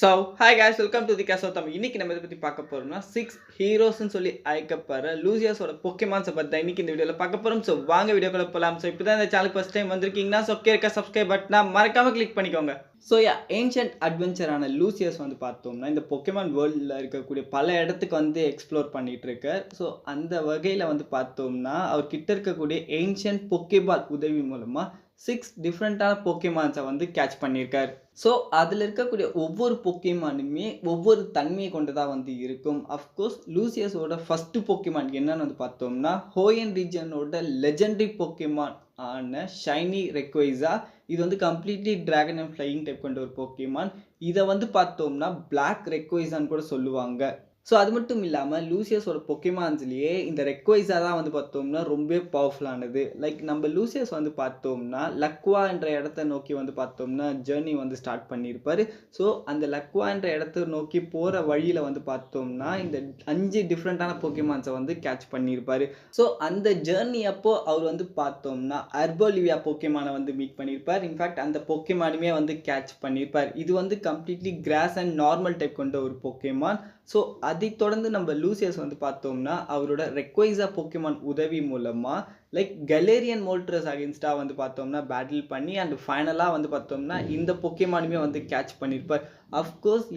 So hi guys welcome to the case of Tamil. இன்னைக்கு நம்ம இதை பற்றி பார்க்க போகிறோம்னா 6 ஹீரோஸ்ன்னு சொல்லி அழைக்கப்படுற லூசியஸோட பொக்கேமான்ஸை பற்றி தான் இன்னைக்கு இந்த வீடியோவில் பார்க்க போகிறோம். ஸோ வாங்க வீடியோக்குள்ள போகலாம். ஸோ இப்போ தான் இந்த சேனலுக்கு ஃபஸ்ட் டைம் வந்திருக்கீங்கன்னா ஸோ கேட்க சப்ஸ்கிரைப் பட்டனா மறக்காமல் கிளிக் பண்ணிக்கோங்க. ஸோ ஏன்ஷியன்ட் அட்வென்ச்சரான லூசியஸ் வந்து பார்த்தோம்னா இந்த பொக்கேமான் வேர்ல்டில் இருக்கக்கூடிய பல இடத்துக்கு வந்து எக்ஸ்ப்ளோர் பண்ணிட்டு இருக்கார். ஸோ அந்த வகையில் வந்து பார்த்தோம்னா அவர்கிட்ட இருக்கக்கூடிய ஏன்ஷியன்ட் பொக்கேபால் உதவி மூலமாக 6 டிஃப்ரெண்ட்டான பொக்கேமான்ஸை வந்து கேட்ச் பண்ணியிருக்கார். ஸோ அதில் இருக்கக்கூடிய ஒவ்வொரு பொக்கேமானுமே ஒவ்வொரு தன்மையை கொண்டதாக வந்து இருக்கும். அஃப்கோர்ஸ் லூசியஸோட ஃபஸ்ட்டு பொக்கேமான் என்னன்னு வந்து பார்த்தோம்னா ஹோயன் ரீஜனோட லெஜெண்டரி பொக்கேமான் ஆன ஷைனி ரெக்வைஸா. இது வந்து completely dragon and flying type கொண்ட ஒரு பொக்கேமான். இதை வந்து பார்த்தோம்னா பிளாக் ரெக்வைஸான்னு கூட சொல்லுவாங்க. ஸோ அது மட்டும் இல்லாமல் லூசியஸோட பொக்கேமான்ஸ்லேயே இந்த ரெக்வைஸா தான் வந்து பார்த்தோம்னா ரொம்ப பவர்ஃபுல்லானது. லைக் நம்ம லூசியஸ் வந்து பார்த்தோம்னா லக்வா என்ற இடத்த நோக்கி வந்து பார்த்தோம்னா ஜேர்னி வந்து ஸ்டார்ட் பண்ணியிருப்பார். ஸோ அந்த லக்வா என்ற இடத்த நோக்கி போகிற வழியில் வந்து பார்த்தோம்னா இந்த 5 டிஃப்ரெண்ட்டான பொக்கேமான்ஸை வந்து கேட்ச் பண்ணியிருப்பார். ஸோ அந்த ஜேர்னி அப்போ அவர் வந்து பார்த்தோம்னா அர்போலிவியா பொக்கேமானை வந்து மீட் பண்ணியிருப்பார். இன்ஃபேக்ட் அந்த பொக்கேமானுமே வந்து கேட்ச் பண்ணியிருப்பார். இது வந்து completely cross and normal type கொண்ட ஒரு பொக்கேமான். ஸோ அதை தொடர்ந்து நம்ம லூசியஸ் வந்து பார்த்தோம்னா அவரோட ரெக்வைஸா பொக்கேமான் உதவி மூலமாக லைக் கலேரியன் மோல்ட்ரஸ் அகேன்ஸ்டாக வந்து பார்த்தோம்னா பேட்டில் பண்ணி அண்ட் ஃபைனலாக வந்து பார்த்தோம்னா இந்த பொக்கேமானுமே வந்து கேட்ச் பண்ணியிருப்பார். அஃப்கோர்ஸ்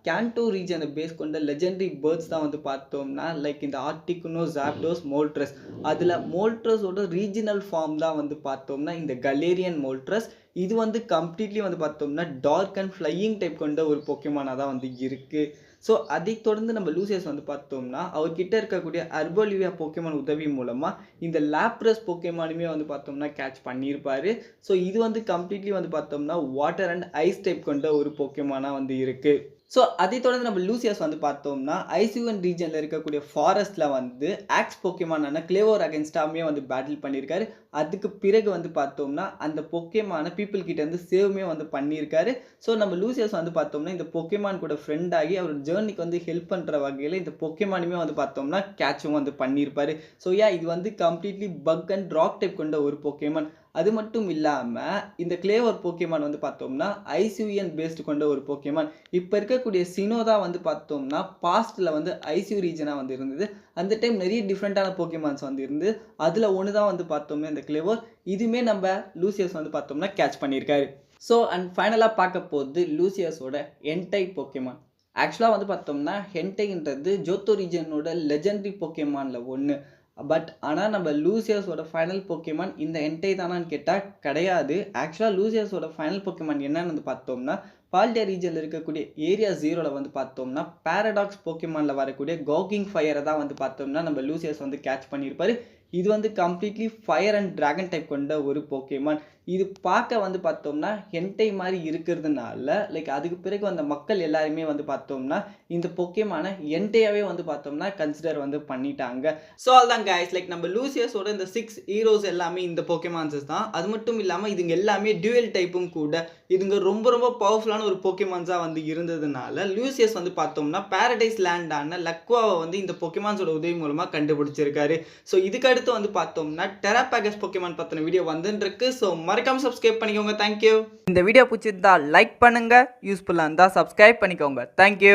கேண்டோ ரீஜனை பேஸ் கொண்ட லெஜெண்டரி பேர்ட்ஸ் தான் வந்து பார்த்தோம்னா லைக் இந்த ஆர்டிகுனோ ஜாப்டோஸ் மோல்ட்ரஸ். அதில் மோல்ட்ரஸோட ரீஜினல் ஃபார்ம் தான் வந்து பார்த்தோம்னா இந்த கலேரியன் மோல்ட்ரஸ். இது வந்து கம்ப்ளீட்லி வந்து பார்த்தோம்னா டார்க் அண்ட் ஃப்ளையிங் டைப் கொண்ட ஒரு பொக்கேமானாக தான் வந்து இருக்குது. ஸோ அதை தொடர்ந்து நம்ம லூசியஸ் வந்து பார்த்தோம்னா அவர்கிட்ட இருக்கக்கூடிய அர்போலிவியா பொக்கேமான் உதவி மூலமாக இந்த லாப்ரஸ் பொக்கேமானுமே வந்து பார்த்தோம்னா கேட்ச் பண்ணியிருப்பார். ஸோ இது வந்து கம்ப்ளீட்லி வந்து பார்த்தோம்னா வாட்டர் அண்ட் ஐஸ் டைப் கொண்ட ஒரு பொக்கேமானாக வந்து இருக்குது. ஸோ அதை தொடர்ந்து நம்ம லூசியஸ் வந்து பார்த்தோம்னா ஐசியூஎன் ரீஜனில் இருக்கக்கூடிய ஃபாரஸ்ட்டில் வந்து ஆக்ஸ் பொக்கேமானான கிளேவோர் அகேன்ஸ்டாமே வந்து பேட்டில் பண்ணியிருக்காரு. அதுக்கு பிறகு வந்து பார்த்தோம்னா அந்த பொக்கேமான பீப்புள் கிட்ட இருந்து சேவுமே வந்து பண்ணியிருக்காரு. ஸோ நம்ம லூசியஸ் வந்து பார்த்தோம்னா இந்த பொக்கேமான் கூட ஃப்ரெண்ட் ஆகி அவர் ஜேர்னிக்கு வந்து ஹெல்ப் பண்ணுற வகையில் இந்த பொக்கேமானுமே வந்து பார்த்தோம்னா கேட்சும் வந்து பண்ணியிருப்பாரு. ஸோ இது வந்து completely buck and rock type கொண்ட ஒரு பொக்கேமான். அது மட்டும் இல்லாமல் இந்த கிளேவர் பொக்கேமான் வந்து பார்த்தோம்னா ஐசியூஎன் பேஸ்டு கொண்ட ஒரு பொக்கேமான். இப்போ இருக்கக்கூடிய சினோதா வந்து பார்த்தோம்னா பாஸ்ட்டில் வந்து ஐசியூ ரீஜனாக வந்து இருந்தது. அந்த டைம் நிறைய டிஃப்ரெண்ட்டான பொக்கேமான்ஸ் வந்து இருந்து அதில் ஒன்று தான் வந்து பார்த்தோம்னா இந்த கிளேவர். இதுவுமே நம்ம லூசியஸ் வந்து பார்த்தோம்னா கேட்ச் பண்ணியிருக்காரு. ஸோ அண்ட் ஃபைனலாக பார்க்க போகுது லூசியஸோட என்டை பொக்கேமான். ஆக்சுவலாக வந்து பார்த்தோம்னா ஹென்டைன்றது ஜோத்தோ ரீஜனோட லெஜெண்டரி பொக்கேமானில் ஒன்று. பட் ஆனால் நம்ம லூசியஸோட ஃபைனல் பொக்கேமான் இந்த என்டை தானான்னு கேட்டால் கிடையாது. ஆக்சுவலாக லூசியஸோட ஃபைனல் பொக்கேமான் என்னன்னு வந்து பார்த்தோம்னா பால்டியா ரீஜனில் இருக்கக்கூடிய ஏரியா 0ல் வந்து பார்த்தோம்னா பேரடாக்ஸ் பொக்கேமானில் வரக்கூடிய காகிங் ஃபயரை தான் வந்து பார்த்தோம்னா நம்ம லூசியஸ் வந்து கேட்ச் பண்ணியிருப்பார். இது வந்து completely fire and dragon type கொண்ட ஒரு பொக்கேமான். இது பார்க்க வந்து பார்த்தோம்னா ஹென்டை மாதிரி இருக்கிறதுனால லைக் அதுக்கு பிறகு அந்த மக்கள் எல்லாருமே வந்து பார்த்தோம்னா இந்த பொக்கேமான என்டையாவே வந்து பார்த்தோம்னா கன்சிடர் வந்து பண்ணிட்டாங்க. ஸோ அதுதான் கைஸ் லைக் நம்ம லூசியஸோட இந்த 6 ஹீரோஸ் எல்லாமே இந்த பொக்கேமான்ஸஸ் தான். அது மட்டும் இல்லாமல் இதுங்க எல்லாமே டியூவல் டைப்பும் கூட. இதுங்க ரொம்ப ரொம்ப பவர்ஃபுல்லான ஒரு பொக்கேமான்ஸாக வந்து இருந்ததுனால லூசியஸ் வந்து பார்த்தோம்னா பாரடைஸ் லேண்டான லக்வாவை வந்து இந்த பொக்கேமான்ஸோட உதவி மூலமாக கண்டுபிடிச்சிருக்காரு. ஸோ இதுக்கு அடுத்து வந்து பார்த்தோம்னா டெராபாகஸ் பொக்கேமான் பற்றின வீடியோ வந்துட்டு இருக்கு. ஸோ மறக்காம சப்ஸ்கிரைப் பண்ணிக்கோங்க. தேங்க்யூ. இந்த வீடியோ பிடிச்சிருந்தா லைக் பண்ணுங்க, யூஸ்ஃபுல்லாக இருந்தால் சப்ஸ்கிரைப் பண்ணிக்கோங்க. தேங்க்யூ.